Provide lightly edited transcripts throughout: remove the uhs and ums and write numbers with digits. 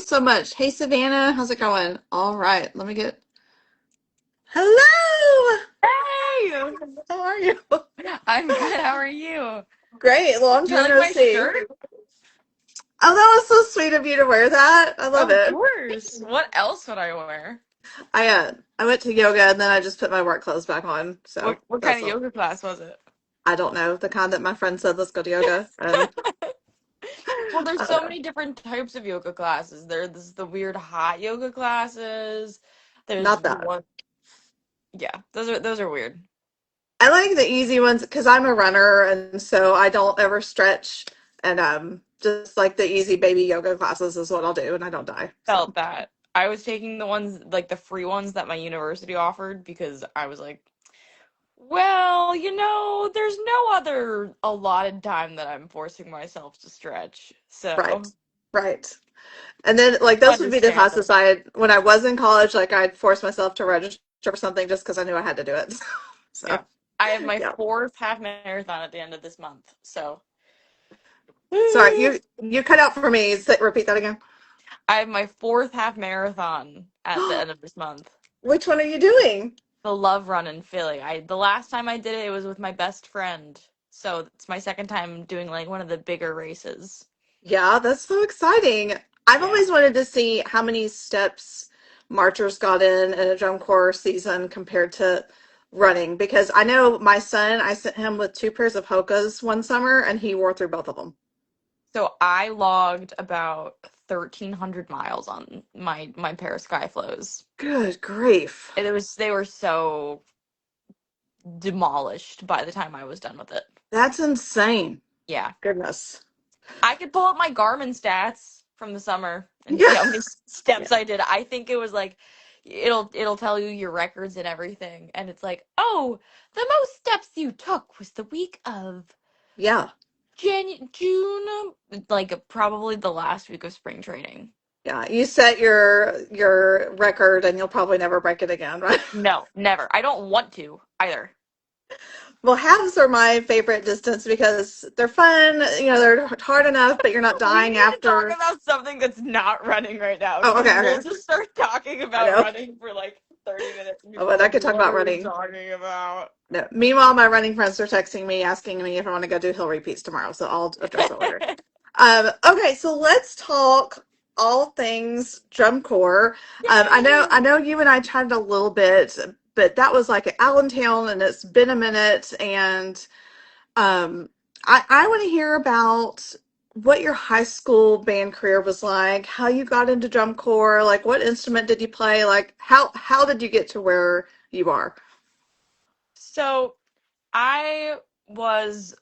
so much. Hey, Savannah, how's it going? All right, let me get. Hello. Hey! How are you? I'm good. How are you? Great. Long Do you time like no my see. shirt? Oh, that was so sweet of you to wear that. I love Of it. course. What else would I wear? I went to yoga and then I just put my work clothes back on. So What kind that's of all. yoga class was it? I don't know the kind that my friend said let's go to yoga, and Well, there's I don't so know. many different types of yoga classes. There's the weird hot yoga classes. There's Not the that. one, yeah, those are weird. I like the easy ones because I'm a runner and so I don't ever stretch, and just like the easy baby yoga classes is what I'll do, and I don't die. So. Felt that. I was taking the ones like the free ones that my university offered because I was like, well, there's no other allotted time that I'm forcing myself to stretch. Right. So, Right. And then like those would be the classes understanding. when I was in college, like I'd force myself to register for something just because I knew I had to do it. So Yeah. I have my yeah. fourth half marathon at the end of this month. So, Sorry, I you cut out for me. Repeat that again. have my fourth half marathon at the end of this month. Which one are you doing? The Love Run in Philly. The last time I did it, it was with my best friend. So, it's my second time doing like one of the bigger races. Yeah, that's so exciting. I've Yeah. always wanted to see how many steps marchers got in a drum corps season compared to running because I know my son, I sent him with two pairs of Hokas one summer and he wore through both of them. So I logged about 1,300 miles on my pair of Skyflows. Good grief. And they were so demolished by the time I was done with it. That's insane. Yeah. Goodness. I could pull up my Garmin stats from the summer and see Yeah. how many steps I did. I think it was like it'll tell you your records and everything, and it's like, "Oh, the most steps you took was the week of Yeah. June, like probably the last week of spring training." Yeah. You set your record and you'll probably never break it again, right? No, never. I don't want to either. Well, halves are my favorite distance because they're fun. They're hard enough, but you're not We dying need to talk after. about something that's not running right now Oh, because okay, we'll okay. just start talking I about know. running for like 30 minutes and Oh, people are but I like, could talk what about are we running. talking about? No. Meanwhile, my running friends are texting me, asking me if I want to go do hill repeats tomorrow. So I'll address that later. Okay, so let's talk all things drum corps. I Yay! know you and I chatted a little bit, but that was like at Allentown, and it's been a minute. And I want to hear about what your high school band career was like, how you got into drum corps, like what instrument did you play, like how did you get to where you are? So I was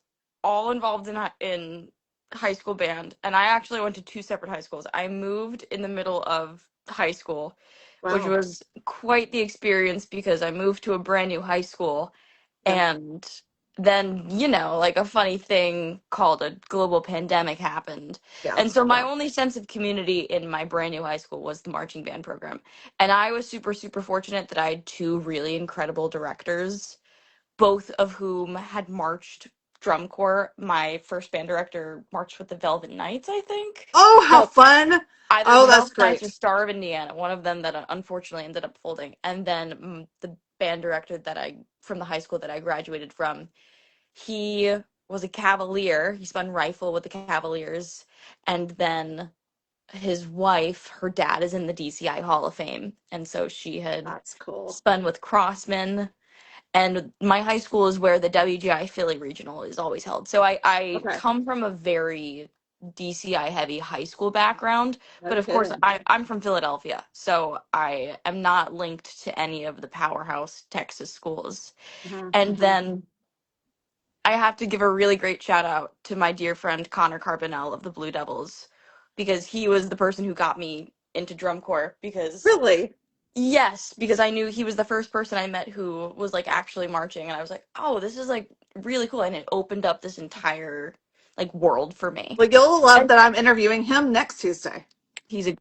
all involved in high school band, and I actually went to two separate high schools. I moved in the middle of high school, which Wow. was quite the experience because I moved to a brand new high school. Yeah. And then, like a funny thing called a global pandemic happened. Yeah. And so my Yeah. only sense of community in my brand new high school was the marching band program. And I was super, super fortunate that I had two really incredible directors, both of whom had marched drum corps. My first band director marched with the Velvet Knights, I think. Oh, how No, fun. either Oh, the that's Velvet Knights or great. Star of Indiana, one of them that unfortunately ended up folding. And then the band director from the high school that I graduated from, he was a Cavalier. He spun rifle with the Cavaliers. And then his wife, her dad is in the DCI Hall of Fame. And so she had That's cool. spun with Crossman. And my high school is where the WGI Philly Regional is always held. So I Okay. come from a very DCI heavy high school background, No but of course kidding. I'm from Philadelphia, so I am not linked to any of the powerhouse Texas schools. Hmm. And then I have to give a really great shout out to my dear friend Connor Carbonell of the Blue Devils because he was the person who got me into drum corps because Really? yes, because I knew he was the first person I met who was like actually marching, and I was like, "Oh, this is like really cool," and it opened up this entire like world for me. Well, you'll love And that I'm interviewing him next Tuesday. he's a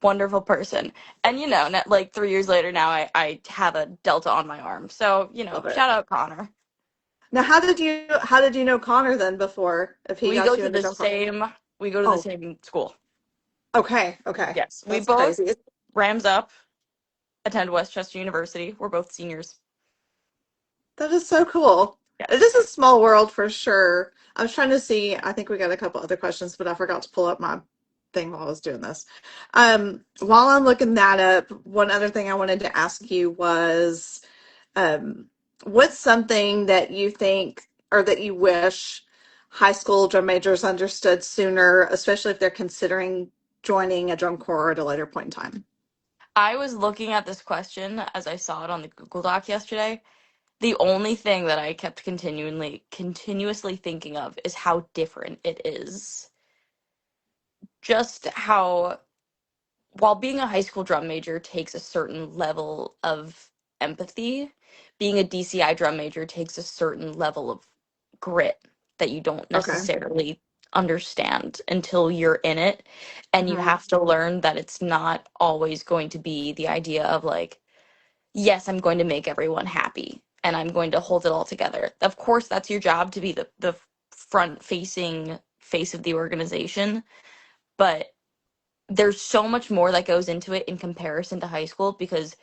wonderful person, and like 3 years later now, I have a delta on my arm, so Love it. shout out Connor. Now, how did you know Connor then before if he We got go you to into the drum corps? same we go to the Oh, same school. Okay, okay. Yes, we That's both crazy. Rams up, attend Westchester University. We're both seniors. That is so cool. It Yes. is a small world for sure. I was trying to see, I think we got a couple other questions, but I forgot to pull up my thing while I was doing this. While I'm looking that up, one other thing I wanted to ask you was um, what's something that you think or that you wish high school drum majors understood sooner, especially if they're considering joining a drum corps at a later point in time? I was looking at this question as I saw it on the Google Doc yesterday. The only thing that I kept continuously thinking of is how different it is. Just how, while being a high school drum major takes a certain level of empathy, being a DCI drum major takes a certain level of grit that you don't Okay. necessarily understand until you're in it. And you Hmm. have to learn that it's not always going to be the idea of like, yes, I'm going to make everyone happy and I'm going to hold it all together. Of course, that's your job to be the front facing face of the organization, but there's so much more that goes into it in comparison to high school because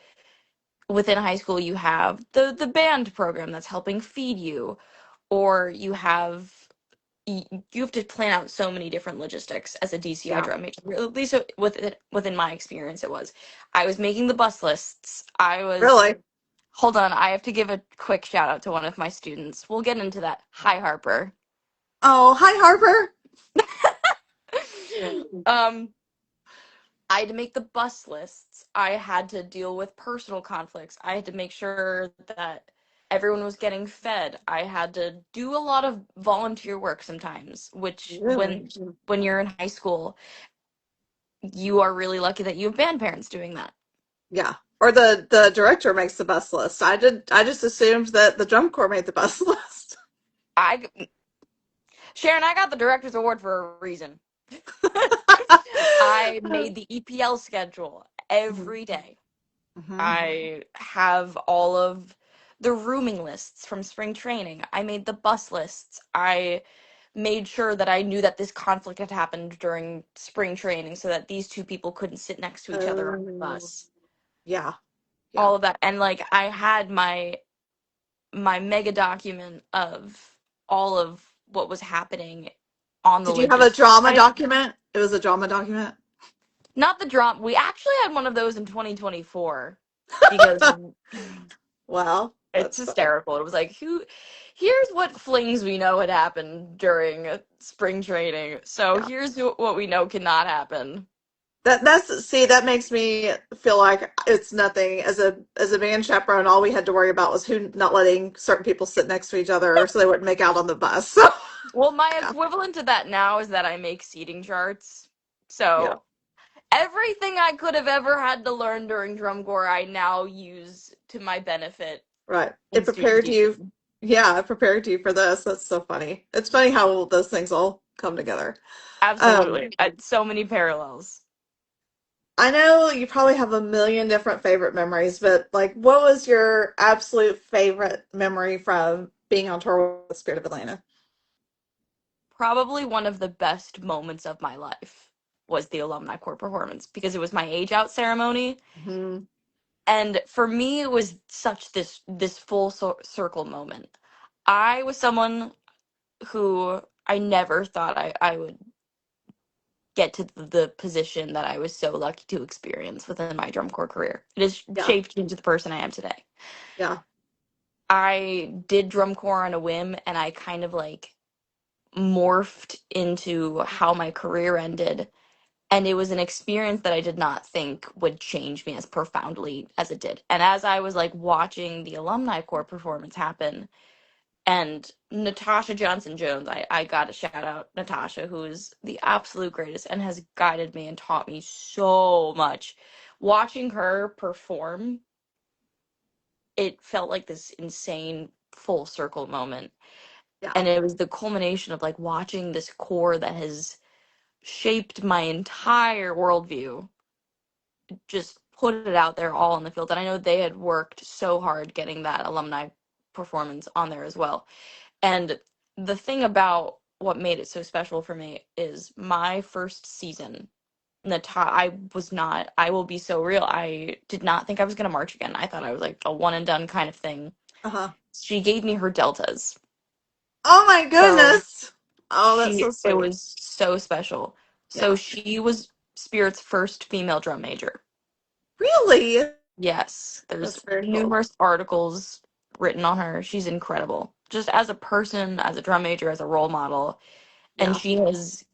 within high school you have the band program that's helping feed you, or you have to plan out so many different logistics as a DCI Yeah. drum major. At least within my experience, it was. I was making the bus lists. I was Really? Hold on, I have to give a quick shout out to one of my students. We'll get into that. Hi, Harper. Oh, hi, Harper. um, I had to make the bus lists. I had to deal with personal conflicts. I had to make sure that everyone was getting fed. I had to do a lot of volunteer work sometimes, which Really? when you're in high school, you are really lucky that you have band parents doing that. Yeah. Or the director makes the bus list. I just assumed that the drum corps made the bus list. I Sharon, I got the director's award for a reason. I made the EPL schedule Mhm. every day. Mhm. I have all of the rooming lists from spring training. I made the bus lists. I made sure that I knew that this conflict had happened during spring training so that these two people couldn't sit next to each other on the Oh, bus. yeah. Yeah. All of that. And like I had my mega document of all of what was happening on the Did you have a logistics drama side. document? It was a drama document. Not the drama. We actually had one of those in 2024 because Well, it's that's funny. hysterical. It was like, here's what flings we know had happened during spring training. So Yeah. here's what we know cannot happen. That's see, that makes me feel like it's nothing. As a band chaperone, all we had to worry about was who not letting certain people sit next to each other so they wouldn't make out on the bus. So Well, my yeah. equivalent to that now is that I make seating charts. Yeah. So everything I could have ever had to learn during drum corps, I now use to my benefit Right. in It student prepared you. teaching. Yeah, it prepared you for this. That's so funny. It's funny how those things all come together. Um, Absolutely. So many parallels. I know you probably have a million different favorite memories, but like, what was your absolute favorite memory from being on tour with Spirit of Atlanta? Probably one of the best moments of my life was the alumni corps performance because it was my age out ceremony, Hmm. and for me it was such this full circle moment. I was someone who I never thought I would get to the position that I was so lucky to experience within my drum corps career. It has Yeah, shaped me into the person I am today. yeah, I did drum corps on a whim and I kind of like morphed into how my career ended. And it was an experience that I did not think would change me as profoundly as it did. And as I was like watching the alumni corps performance happen, and Natasha Johnson Jones, I got to shout out Natasha, who is the absolute greatest and has guided me and taught me so much. Watching her perform, it felt like this insane full circle moment. yeah, And it was the culmination of like watching this core that has shaped my entire worldview just put it out there all in the field. And I know they had worked so hard getting that alumni performance on there as well. And the thing about what made it so special for me is my first season. I was not, I will be so real. I did not think I was going to march again. I thought I was like a one and done kind of thing. Uh-huh. She gave me her deltas. Oh my So goodness. Oh, that's so it sweet. was so special. So Yeah. she was Spirit's first female drum major. Really? Yes, there's That's very cool. numerous articles written on her. She's incredible. Just as a person, as a drum major, as a role model. And Yeah. she has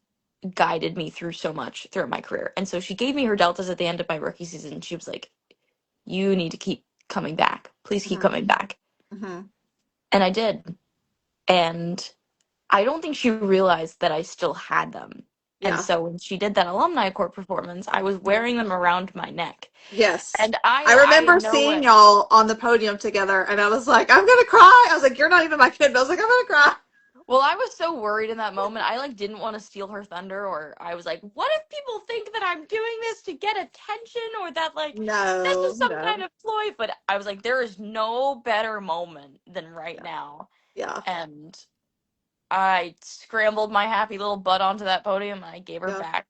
guided me through so much throughout my career. And so she gave me her deltas at the end of my rookie season. She was like, "You need to keep coming back. Please keep Hmm. coming back." Hmm. And I did. And I don't think she realized that I still had them. And Yeah. so when she did that alumni court performance, I was Mhm. wearing them around my neck. Yes. And I I remember know seeing what y'all on the podium together, and I was like, I'm gonna cry. I was like, you're not even my kid, but I was like, I'm gonna cry. Well, I was so worried in that moment. I like didn't want to steal her thunder, or I was like, what if people think that I'm doing this to get attention, or that like this No, is some kind no. of ploy? But I was like, there is no better moment than right Yeah. now. Yeah. And I scrambled my happy little butt onto that podium and I gave her Yeah. back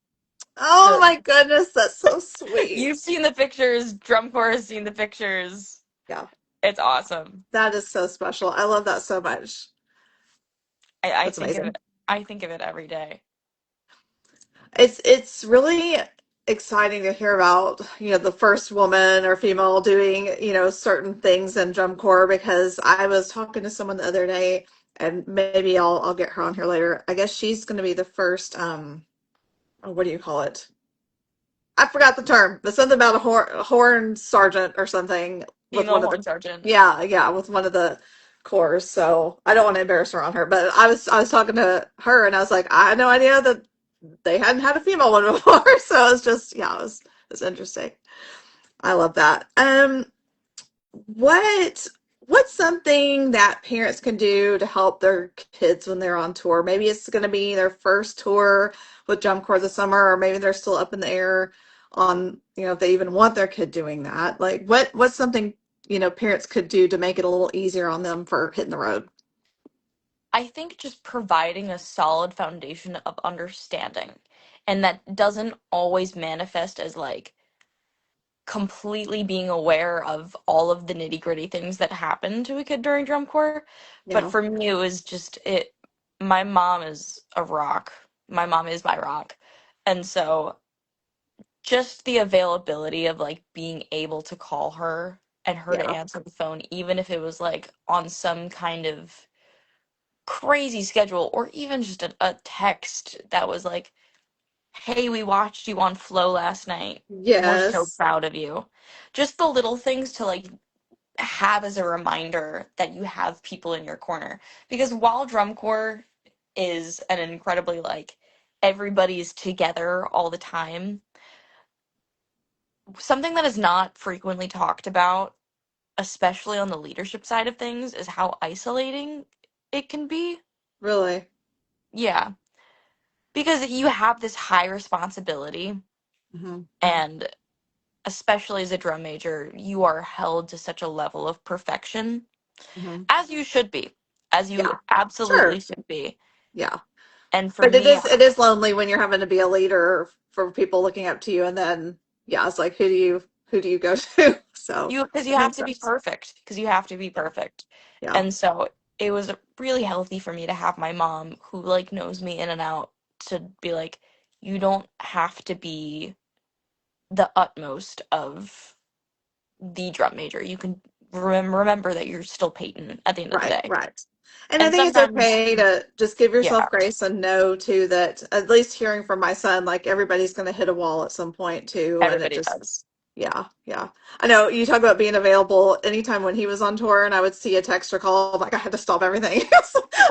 Oh the my goodness, that's so You've sweet. seen the pictures, drum corps has seen the pictures. Yeah. It's awesome. That is so special. I love that so much. I That's think of amazing. it. I think of it every day. It's really exciting to hear about, the first woman or female doing, certain things in drum corps because I was talking to someone the other day and maybe I'll get her on here later. I guess she's going to be the first oh, what do you call it? I forgot the term, but something about a horn sergeant or something with Female one of the, horn sergeant. yeah, yeah, with one of the corps. So I don't want to embarrass her on her, but I was talking to her and I was like, I had no idea that they hadn't had a female one before. So it's just, yeah, it was interesting. I love that. What what's something that parents can do to help their kids when they're on tour? Maybe it's going to be their first tour with Jump Corps this summer, or maybe they're still up in the air on, if they even want their kid doing that. Like what's something, parents could do to make it a little easier on them for hitting the road? I think just providing a solid foundation of understanding. And that doesn't always manifest as like completely being aware of all of the nitty-gritty things that happen to a kid during drum corps. But Yeah. for me, it was just it. My mom is a rock. My mom is my rock. And so just the availability of like being able to call her and her to Yeah. answer the phone, even if it was like on some kind of crazy schedule or even just a text that was like, "Hey, we watched you on Flow last night. We're so Yes. proud of you." Just the little things to like have as a reminder that you have people in your corner. Because while drum corps is an incredibly like everybody's together all the time, something that is not frequently talked about, especially on the leadership side of things, is how isolating it can be. Really. Yeah, because you have this high responsibility, Hmm. and especially as a drum major, you are held to such a level of perfection, Hmm. as you should be, as you Yeah. absolutely Sure. should be. Yeah. And for But it me, is it is lonely when you're having to be a leader for people looking up to you, and then yeah, it's like who do you go to? So because you it have makes to be sense. perfect, because you have to be Yeah, perfect. yeah, And so it was really healthy for me to have my mom, who like knows me in and out, to be like, you don't have to be the utmost of the drum major. You can remember that you're still Peyton at the end of the right, day. right. And I And think it's sometimes, okay to just give yourself yeah, grace and know too that at least hearing from my son, like everybody's going to hit a wall at some point too, and it everybody just does. yeah, yeah. I know you talk about being available anytime when he was on tour, and I would see a text or call, like I had to stop everything.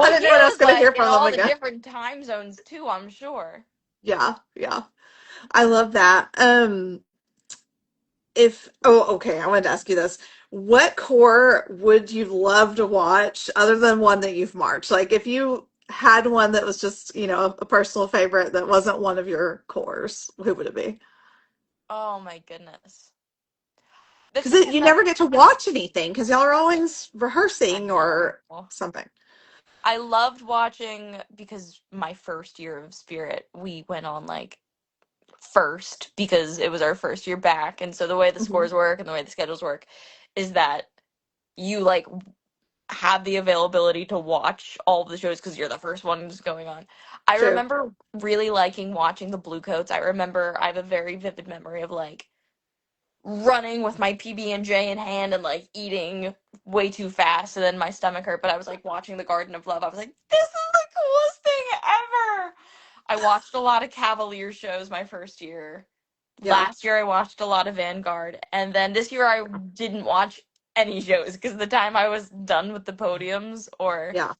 I Well, didn't he know when I was was going to hear like in from them all the again. different time zones too, I'm sure. Yeah, yeah. I love that. If oh okay, I wanted to ask you this. What core would you love to watch other than one that you've marched? Like if you had one that was just, a personal favorite that wasn't one of your cores, who would it be? Oh my goodness. The Because thing is you that never get to watch anything because y'all are always I rehearsing or know. something. I loved watching because my first year of Spirit, we went on like first because it was our first year back. And so the way the Hmm. scores work and the way the schedules work is that you like have the availability to watch all of the shows because you're the first one who's going on. I True. remember really liking watching the Bluecoats. I have a very vivid memory of like running with my PB&J in hand and like eating way too fast and then my stomach hurt, but I was like watching the Garden of Love. I was like, this is the coolest thing ever. I watched a lot of Cavalier shows my first year. Yeah. Last year I watched a lot of Vanguard, and then this year I didn't watch any shows because the time I was done with the podiums or Yeah.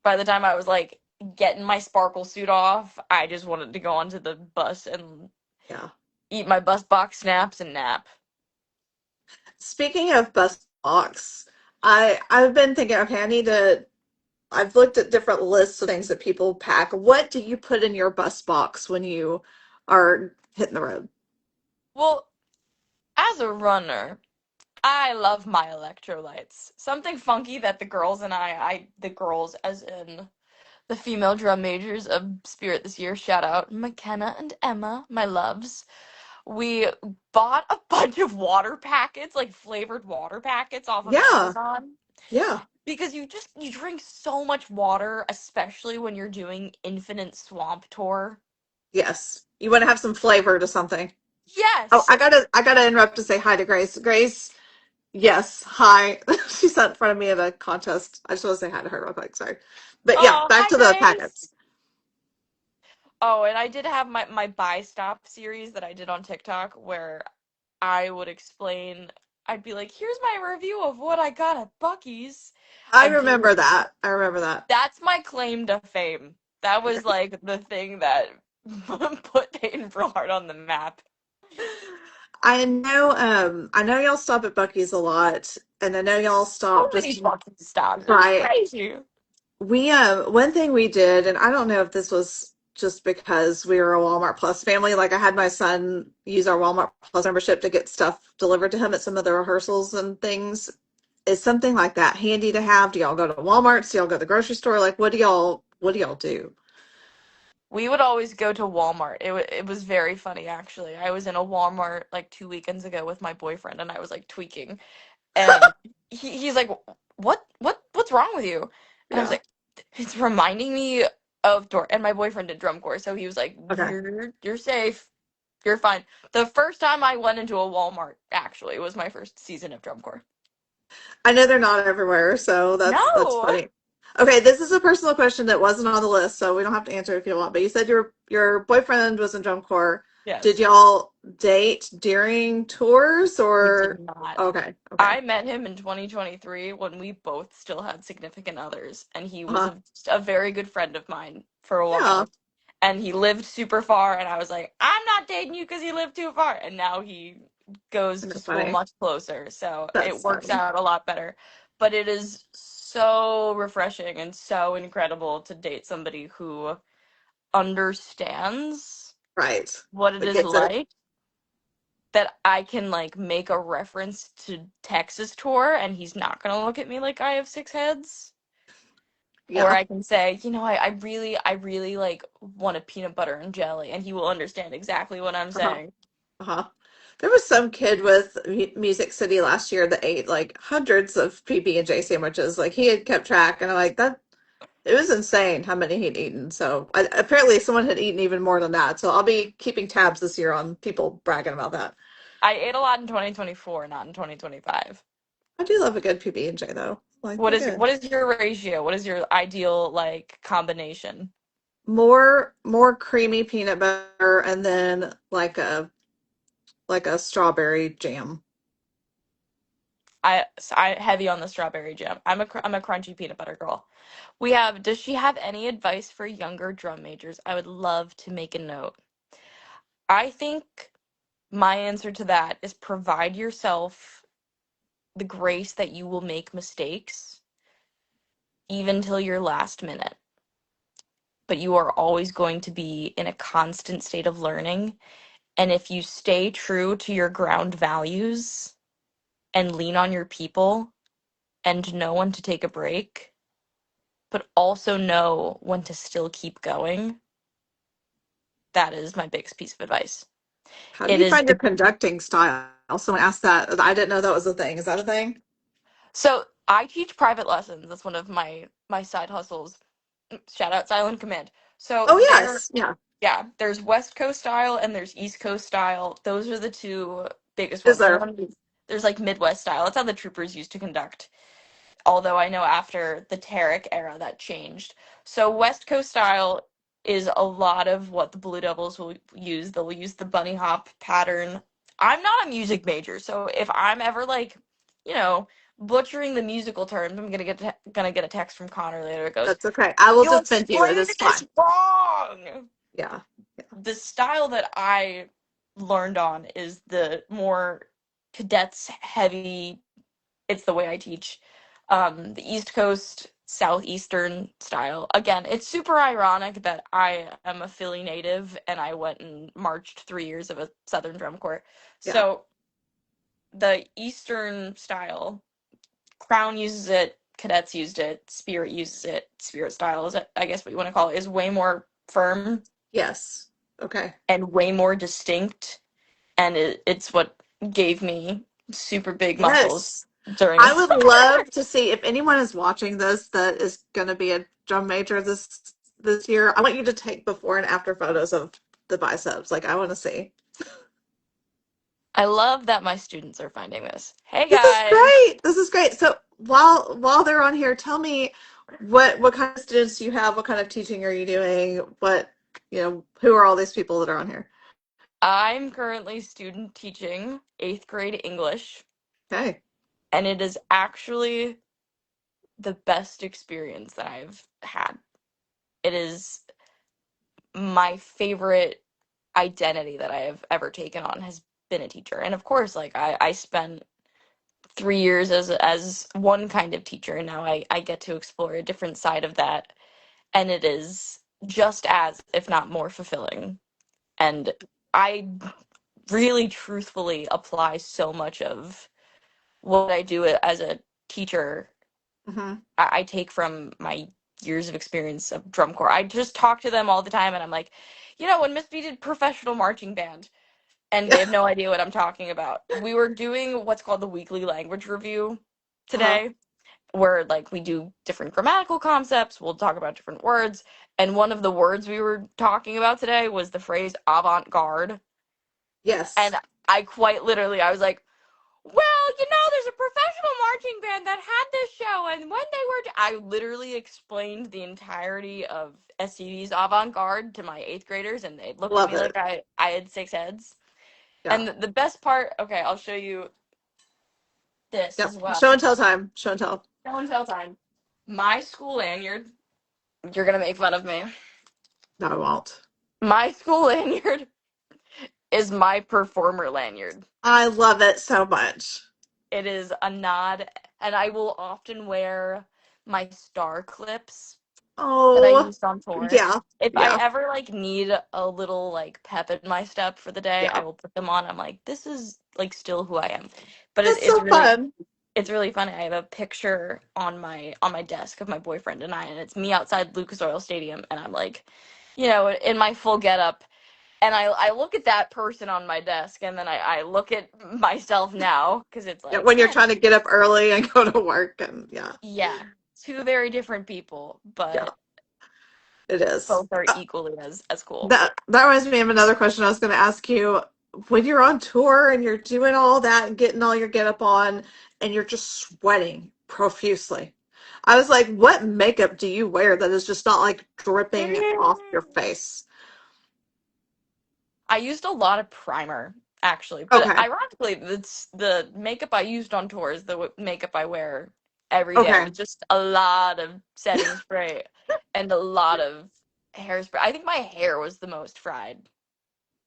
by the time I was like getting my sparkle suit off, I just wanted to go onto the bus and Yeah. eat my bus box snacks and nap. Speaking of bus box, I've been thinking, okay, I've looked at different lists of things that people pack. What do you put in your bus box when you are hitting the road? Well, as a runner, I love my electrolytes. Something funky that the girls and the girls as in the female drum majors of Spirit this year, shout out McKenna and Emma, my loves. We bought a bunch of water packets, like flavored water packets off of Yeah. Amazon. Yeah. Because you drink so much water, especially when you're doing Infinite Swamp Tour. Yes. You want to have some flavor to something. Oh, Yes. I gotta interrupt to say hi to Grace. Grace, yes, hi. She sat in front of me at a contest. I just want to say hi to her real quick. Sorry. But yeah, Oh, back hi to the Grace. packets. Oh, and I did have my buy stop series that I did on TikTok where I would explain, I'd be like, here's my review of what I got at Bucky's. I I do remember that. I remember that. That's my claim to fame. That was Okay. like the thing that put Peyton Brillhart on the map. I know y'all stop at Bucky's a lot, and I know y'all So stop many just fucking stops. It's by crazy. we one thing we did, and I don't know if this was just because we were a Walmart Plus family, like I had my son use our Walmart Plus membership to get stuff delivered to him at some of the rehearsals and things. Is something like that handy to have? Do y'all go to Walmart? Do y'all go to the grocery store? Like what do y'all do? We would always go to Walmart. It was very funny actually. I was in a Walmart like 2 weekends ago with my boyfriend and I was like tweaking and he's like, what's wrong with you? And I was Yeah. like, it's reminding me of Dor and my boyfriend did drum corps, so he was like, Okay. you're safe. You're fine. The first time I went into a Walmart actually was my first season of drum corps. I know they're not everywhere, so that's No. funny. Okay, this is a personal question that wasn't on the list, so we don't have to answer it if you don't want. But you said your boyfriend was in drum corps. Did Yes. y'all date during tours We did or not. okay, okay. I met him in 2023 when we both still had significant others, and he was Uh-huh. a very good friend of mine for a Yeah, while. And he lived super far, and I was like, I'm not dating you because you live too far. And now he goes to that's school funny. much closer, so it That's works funny. out a lot better. But it is so refreshing and so incredible to date somebody who understands Right. what it That is gets it. like that I can like make a reference to Texas tour and he's not gonna look at me like I have six heads. Or Yeah. I can say, I really like want a peanut butter and jelly, and he will understand exactly what I'm Uh-huh. saying. Uh-huh. There was some kid with Music City last year that ate like hundreds of PB&J sandwiches. Like he had kept track, and I'm like that. It was insane how many he'd eaten. So apparently someone had eaten even more than that. So I'll be keeping tabs this year on people bragging about that. I ate a lot in 2024, not in 2025. I do love a good PB&J though. Like they're good. What is your ratio? What is your ideal like combination? More creamy peanut butter and then like a strawberry jam. I heavy on the strawberry jam. I'm a crunchy peanut butter girl. Does she have any advice for younger drum majors? I would love to make a note. I think my answer to that is provide yourself the grace that you will make mistakes even till your last minute. But you are always going to be in a constant state of learning. And if you stay true to your ground values and lean on your people and know when to take a break, but also know when to still keep going, that is my biggest piece of advice. How do It you is find your conducting style? Someone asked that. I didn't know that was a thing. Is that a thing? so I teach private lessons. That's one of my side hustles. Shout out Silent Command. So Oh, there, yes. Yeah. yeah, there's West Coast style and there's East Coast style. Those are the two biggest Is ones. And there? then there's like Midwest style. That's how the troopers used to conduct. Although I know after the Tarek era that changed. So West Coast style is a lot of what the Blue Devils will use. They'll use the bunny hop pattern. I'm not a music major, so if I'm ever like, you know, butchering the musical terms, I'm gonna get a text from Connor later. It goes, That's okay. I will "You defend you. It explained is this fine. wrong." Yeah. Yeah. The style that I learned on is the more cadets heavy. It's the way I teach. The East Coast Southeastern style. Again, it's super ironic that I am a Philly native and I went and marched 3 years of a Southern drum corps. Yeah. So the Eastern style, Crown uses it, Cadets used it, Spirit uses it. Spirit style is, I guess what you want to call it, is way more firm Yes. Okay. and way more distinct, and it's what gave me super big muscles Yes. during the I would summer. love to see if anyone is watching this that is going to be a drum major this year. I want you to take before and after photos of the biceps. Like I want to see. I love that my students are finding this. Hey This is guys, great. This is great. So while they're on here, tell me what kind of students do you have? What kind of teaching are you doing? Who are all these people that are on here? I'm currently student teaching 8th grade English, Okay. and it is actually the best experience that I've had. It is my favorite identity that I have ever taken on has been a teacher. And of course, like I spent 3 years as one kind of teacher, and now I get to explore a different side of that. And it is just as, if not more, fulfilling. And I really truthfully apply so much of what I do as a teacher. Hmm. I take from my years of experience of drum corps. I just talk to them all the time, and I'm like, when Miss B did professional marching band, and they Yeah. have no idea what I'm talking about. We were doing what's called the weekly language review Uh-huh. today, where like we do different grammatical concepts, we'll talk about different words, and one of the words we were talking about today was the phrase avant-garde. Yes. And I quite literally, I was like, well, there's a professional marching band that had this show, and when they were, I literally explained the entirety of SCV's avant-garde to my 8th graders, and they looked at Love me like it. I had 6 heads. Yeah. And the best part, okay, I'll show you this Yep. as well. Show and tell time. Show and tell. Show and tell time. My school lanyard, you're gonna make fun of me. No, I won't. My school lanyard is my performer lanyard. I love it so much. It is a nod, and I will often wear my star clips that I Oh, used on tour. yeah. If I Yeah. ever like need a little like pep in my step for the day, Yeah. I will put them on. I'm like, this is like still who I am. But That's so fun. it's really funny. I have a picture on my desk of my boyfriend and I, and it's me outside Lucas Oil Stadium, and I'm like, in my full getup, and I look at that person on my desk, and then I look at myself now because it's Yeah, like, when you're trying to get up early and go to work and yeah. yeah, two very different people, Yeah, but it is. both are equally as cool. That reminds me of another question I was going to ask you. When you're on tour and you're doing all that and getting all your get up on and you're just sweating profusely. I was like, what makeup do you wear that is just not like dripping off your face? I used a lot of primer, actually, but Okay. ironically, it's the makeup I used on tour is the makeup I wear every day Okay. with just a lot of setting spray and a lot of hairspray. I think my hair was the most fried.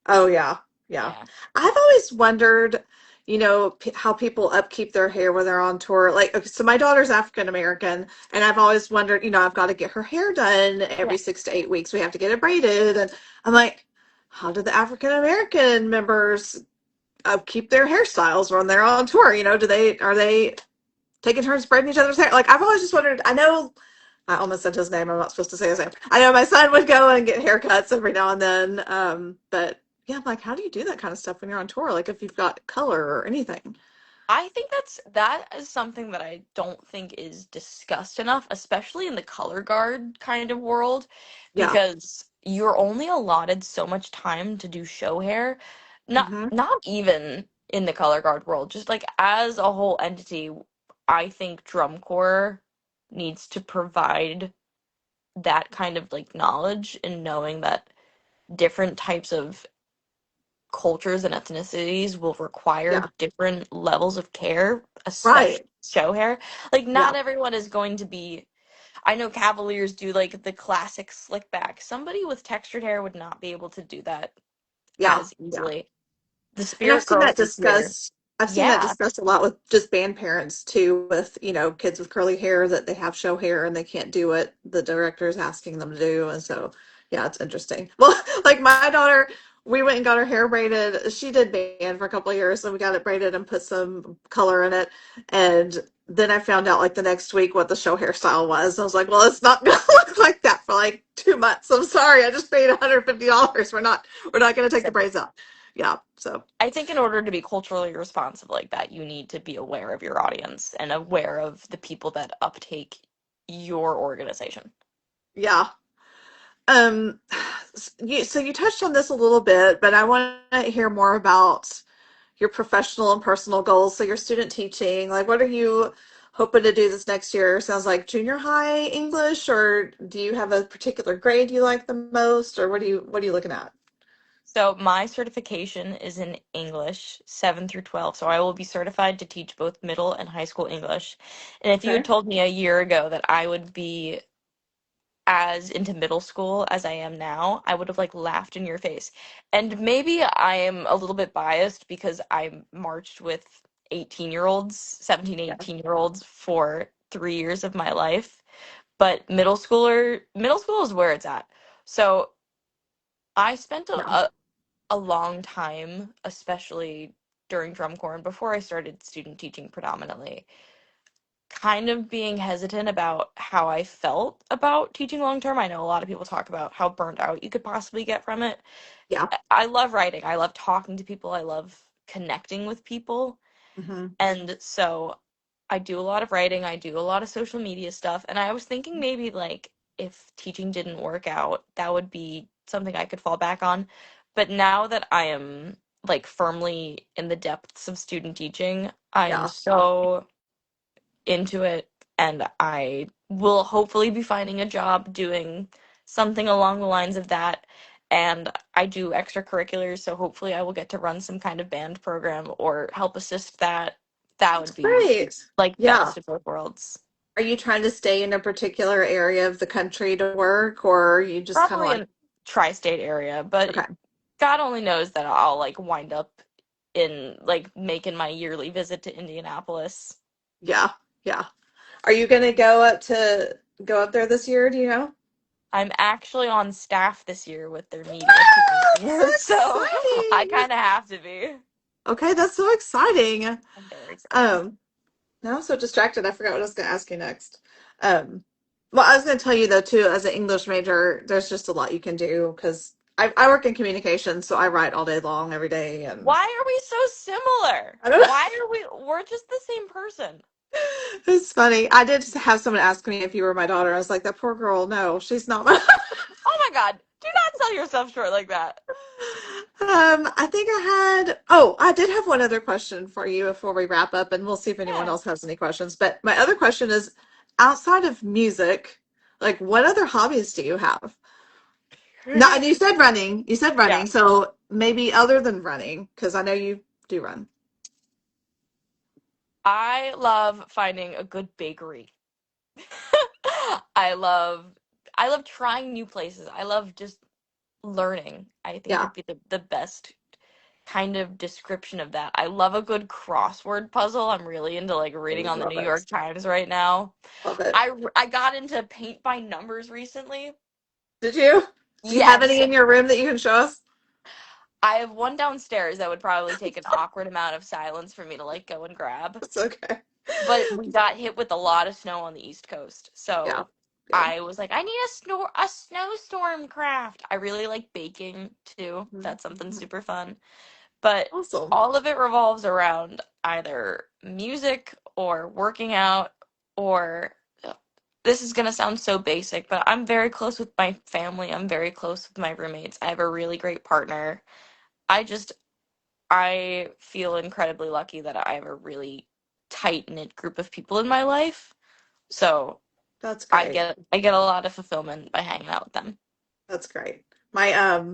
Oh yeah, yeah. Yeah. I've always wondered, how people upkeep their hair when they're on tour. Like, okay, so my daughter's African American, and I've always wondered, I've got to get her hair done every Yeah. 6 to 8 weeks. We have to get it braided, and I'm like, how do the African American members upkeep their hairstyles when they're on tour? Are they taking turns braiding each other's hair? Like, I've always just wondered. I almost said his name. I'm not supposed to say his name. I know my son would go and get haircuts every now and then, but Yeah, I'm like, how do you do that kind of stuff when you're on tour? Like if you've got color or anything. I think that is something that I don't think is discussed enough, especially in the color guard kind of world, Yeah. because you're only allotted so much time to do show hair. Hmm. Not even in the color guard world, just like as a whole entity, I think drum corps needs to provide that kind of like knowledge and knowing that different types of cultures and ethnicities will require Yeah. different levels of care, especially Right. show hair. Like, Yeah. not everyone is going to be. I know Cavaliers do like the classic slick back. Somebody with textured hair would not be able to do that Yeah. as Yeah. easily. The And I've Spirit seen that Girls this year. discussed. I've seen that Yeah. discussed a lot with just band parents too, with, kids with curly hair that they have show hair and they can't do what the director is asking them to do. And so, yeah, it's interesting. Well, like my daughter, we went and got her hair braided. She did band for a couple of years, so we got it braided and put some color in it. And then I found out like the next week what the show hairstyle was. I was like, well, it's not gonna look like that for like 2 months. I'm sorry. I just paid $150. We're not gonna take the braids out. Yeah. So I think in order to be culturally responsive like that, you need to be aware of your audience and aware of the people that uptake your organization. yeah. Um, so you touched on this a little bit, but I want to hear more about your professional and personal goals. So your student teaching, like what are you hoping to do this next year? Sounds like junior high English, or do you have a particular grade you like the most, or what are you looking at? So my certification is in English, 7 through 12. So I will be certified to teach both middle and high school English. And if you had Okay. told me a year ago that I would be as into middle school as I am now, I would have like laughed in your face. And maybe I am a little bit biased because I marched with 18-year-olds, 17, Yeah. 18-year-olds for 3 years of my life. But middle school is where it's at. So I spent Yeah. a long time, especially during drum corps and before I started student teaching predominantly, kind of being hesitant about how I felt about teaching long term. I know a lot of people talk about how burnt out you could possibly get from it. Yeah. I love writing. I love talking to people. I love connecting with people. Hmm. And so I do a lot of writing, I do a lot of social media stuff, and I was thinking maybe like if teaching didn't work out, that would be something I could fall back on. But now that I am like firmly in the depths of student teaching, I am Yeah. so into it and I will hopefully be finding a job doing something along the lines of that. And I do extracurriculars, so hopefully I will get to run some kind of band program or help assist that. That That's would be great. like Yeah. best of both worlds. Are you trying to stay in a particular area of the country to work, or are you just kind of Probably like, in tri-state area, but okay, God only knows that I'll like wind up in like making my yearly visit to Indianapolis. yeah, yeah. Are you going to go up there this year? Do you know? I'm actually on staff this year with their media team, So so I exciting. kind of have to be. Okay, that's so exciting. I'm very excited. Um, Now I'm so distracted. I forgot what I was going to ask you next. Um, well, I was going to tell you though too, as an English major, there's just a lot you can do because I work in communications, so I write all day long every day, and Why are we so similar? I don't know. Why are we're just the same person. It's funny. I did have someone ask me if you were my daughter. I was like, that poor girl. No, she's not my. Oh my God, do not sell yourself short like that. I think I did have one other question for you before we wrap up, and we'll see if anyone Yeah. else has any questions. But my other question is, outside of music, like what other hobbies do you have? No, and you said running. You said Yeah. running, so maybe other than running, because I know you do run. I love finding a good bakery. I love I love trying new places. I love just learning. I think Yeah, would be the best kind of description of that. I love a good crossword puzzle. I'm really into like I reading on the love New it. York Times right now. Love it. I got into paint by numbers recently. Did you? Do you have any Yes. in your room that you can show us? I have one downstairs that would probably take an awkward amount of silence for me to like go and grab. It's okay. But we got hit with a lot of snow on the East Coast. Yeah. So Good. I was like, I need a snowstorm craft. I really like baking too. That's something Mhm. super fun. But Awesome. all of it revolves around either music or working out or this is gonna sound so basic, but I'm very close with my family. I'm very close with my roommates. I have a really great partner. I just I feel incredibly lucky that I have a really tight-knit group of people in my life. So That's I great. get a lot of fulfillment by hanging out with them. That's great. My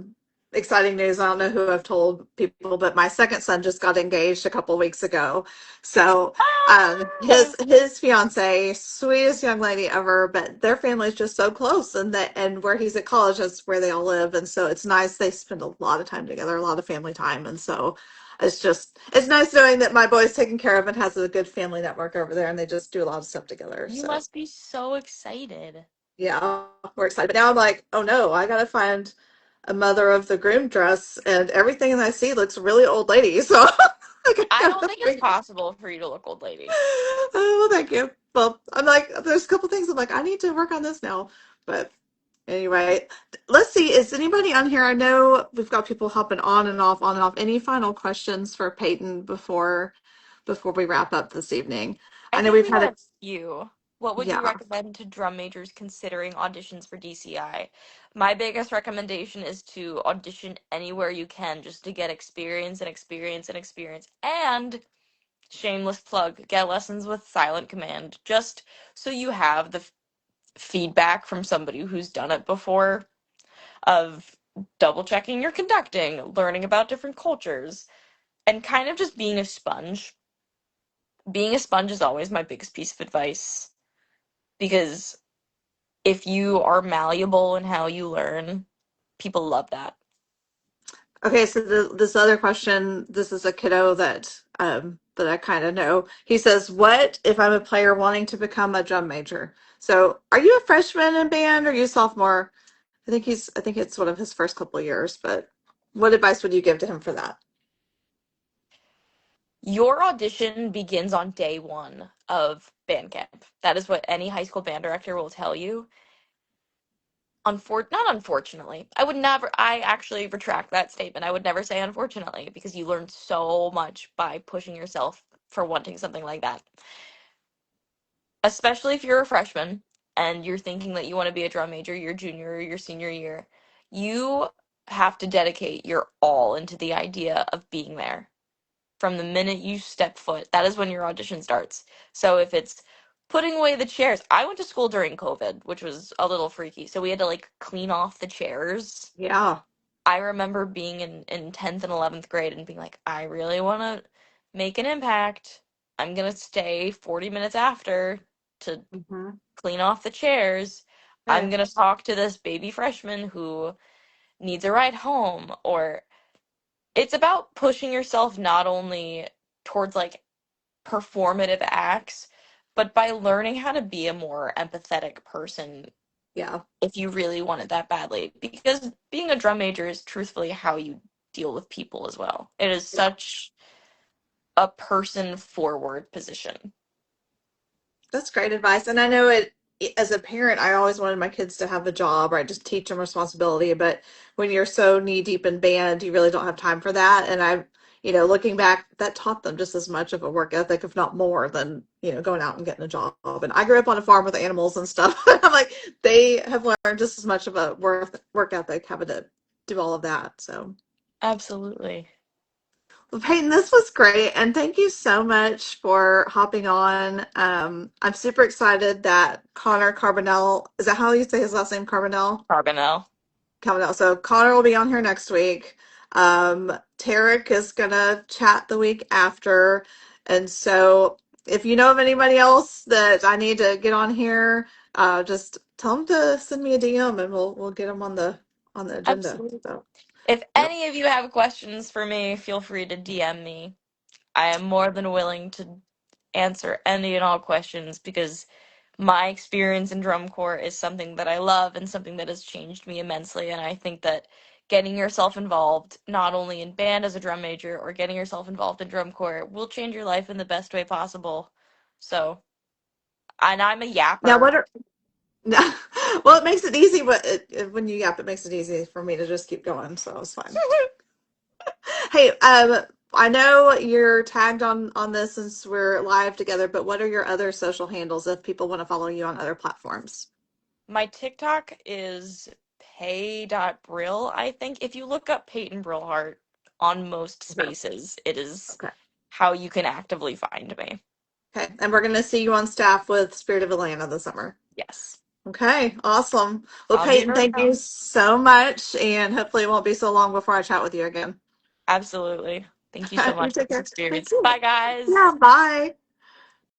exciting news, I don't know who I've told people, but my second son just got engaged a couple weeks ago. So Ah! his fiance, sweetest young lady ever, but their family is just so close and where he's at college that's where they all live. And so it's nice they spend a lot of time together, a lot of family time. And so it's nice knowing that my boy's taken care of and has a good family network over there and they just do a lot of stuff together. You So must be so excited. yeah, we're excited. But now I'm like, oh no, I gotta find a mother of the groom dress, and everything that I see looks really old lady. So I I don't gotta think it's figure. possible for you to look old lady. Oh, well, thank you. Well, I'm like, there's a couple things I'm like, I need to work on this now. But anyway, let's see. Is anybody on here? I know we've got people hopping on and off, on and off. Any final questions for Peyton before we wrap up this evening? I I know think we've we had had a a few. What would you yeah. recommend to drum majors considering auditions for DCI? My biggest recommendation is to audition anywhere you can just to get experience and experience and experience. And shameless plug, get lessons with Silent Command just so you have the feedback from somebody who's done it before of double checking your conducting, learning about different cultures, and kind of just being a sponge. Being a sponge is always my biggest piece of advice because if you are malleable in how you learn, people love that. Okay, so this other question, this is a kiddo that I kind of know. He says, "What if I'm a player wanting to become a drum major?" So, are you a freshman in band or are you a sophomore? I think it's one of his first couple of years, but what advice would you give to him for that? Your audition begins on day one of band camp. That is what any high school band director will tell you. Not unfortunately. I actually retract that statement. I would never say unfortunately because you learn so much by pushing yourself for wanting something like that. Especially if you're a freshman and you're thinking that you want to be a drum major your junior or your senior year. You have to dedicate your all into the idea of being there. From the minute you step foot, that is when your audition starts. So if it's putting away the chairs, I went to school during COVID, which was a little freaky. So we had to like clean off the chairs. Yeah. I remember being in 10th and 11th grade and being like, I really want to make an impact. I'm going to stay 40 minutes after to Hmm. clean off the chairs. I'm Okay. going to talk to this baby freshman who needs a ride home. Or it's about pushing yourself not only towards like performative acts, but by learning how to be a more empathetic person Yeah. if you really want it that badly. Because being a drum major is truthfully how you deal with people as well. It is such a person forward position. That's great advice. And I know as a parent, I always wanted my kids to have a job, right? Just teach them responsibility. But when you're so knee deep in band, you really don't have time for that. And looking back, that taught them just as much of a work ethic, if not more, than, going out and getting a job. And I grew up on a farm with animals and stuff. I'm like, they have learned just as much of a work ethic having to do all of that. So. Absolutely. Well, Peyton, this was great, and thank you so much for hopping on. I'm super excited that Connor Carbonell, is that how you say his last name, Carbonell? Carbonell. Carbonell. So Connor will be on here next week. Tarek is gonna chat the week after, and so if you know of anybody else that I need to get on here, just tell them to send me a DM, and we'll get them on the agenda. Absolutely. So, If yep. any of you have questions for me, feel free to DM me. I am more than willing to answer any and all questions because my experience in drum corps is something that I love and something that has changed me immensely. And I think that getting yourself involved, not only in band as a drum major or getting yourself involved in drum corps, will change your life in the best way possible. So, and I'm a Now, yapper. No. Well, it makes it easy, but when you yap, it makes it easy for me to just keep going, so it's fine. Hey, I know you're tagged on this since we're live together, but what are your other social handles if people want to follow you on other platforms? My TikTok is pay.brill, I think. If you look up Peyton Brillhart on most Okay. spaces, it is Okay. how you can actively find me. Okay. And we're going to see you on staff with Spirit of Atlanta this summer. Yes. Okay. Awesome. Well, I'll be Peyton, thank you around. so much. And hopefully it won't be so long before I chat with you again. Absolutely. Thank you so You much for take this care. Thank experience. you. Bye, guys. Yeah. Bye.